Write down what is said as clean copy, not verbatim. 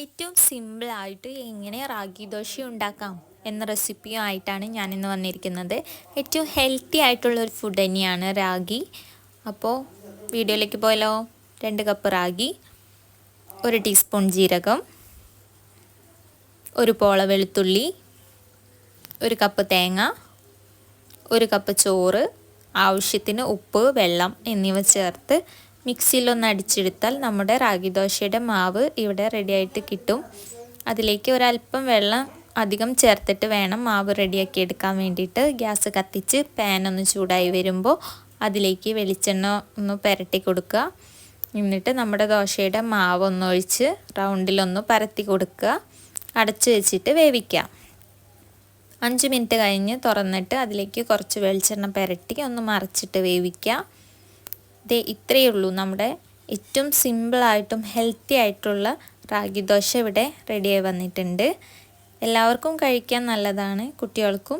ഏറ്റവും സിമ്പിളായിട്ട് എങ്ങനെ റാഗി ദോശ ഉണ്ടാക്കാം എന്ന റെസിപ്പിയുമായിട്ടാണ് ഞാനിന്ന് വന്നിരിക്കുന്നത്. ഏറ്റവും ഹെൽത്തി ആയിട്ടുള്ളൊരു ഫുഡ് തന്നെയാണ് റാഗി. അപ്പോൾ വീഡിയോയിലേക്ക് പോയാലോ. 2 കപ്പ് റാഗി, 1 ടീസ്പൂൺ ജീരകം, 1 പോള വെളുത്തുള്ളി, 1 കപ്പ് തേങ്ങ, 1 കപ്പ് ചോറ്, ആവശ്യത്തിന് ഉപ്പ്, വെള്ളം എന്നിവ ചേർത്ത് മിക്സിയിലൊന്ന് അടിച്ചെടുത്താൽ നമ്മുടെ റാഗി ദോശയുടെ മാവ് ഇവിടെ റെഡിയായിട്ട് കിട്ടും. അതിലേക്ക് ഒരല്പം വെള്ളം അധികം ചേർത്തിട്ട് വേണം മാവ് റെഡിയാക്കി എടുക്കാൻ വേണ്ടിയിട്ട്. ഗ്യാസ് കത്തിച്ച് പാൻ ഒന്ന് ചൂടായി വരുമ്പോൾ അതിലേക്ക് വെളിച്ചെണ്ണ ഒന്ന് പുരട്ടി കൊടുക്കുക. എന്നിട്ട് നമ്മുടെ ദോശയുടെ മാവ് ഒന്നൊഴിച്ച് റൗണ്ടിലൊന്ന് പരത്തി കൊടുക്കുക. അടച്ചു വെച്ചിട്ട് വേവിക്കുക. 5 മിനിറ്റ് കഴിഞ്ഞ് തുറന്നിട്ട് അതിലേക്ക് കുറച്ച് വെളിച്ചെണ്ണ പുരട്ടി ഒന്ന് മറിച്ചിട്ട് വേവിക്കുക. ഇത്രയേ ഉള്ളൂ. നമ്മുടെ ഏറ്റവും സിമ്പിളായിട്ടും ഹെൽത്തി ആയിട്ടുള്ള റാഗി ദോശ ഇവിടെ റെഡിയായി വന്നിട്ടുണ്ട്. എല്ലാവർക്കും കഴിക്കാൻ നല്ലതാണ്, കുട്ടികൾക്കും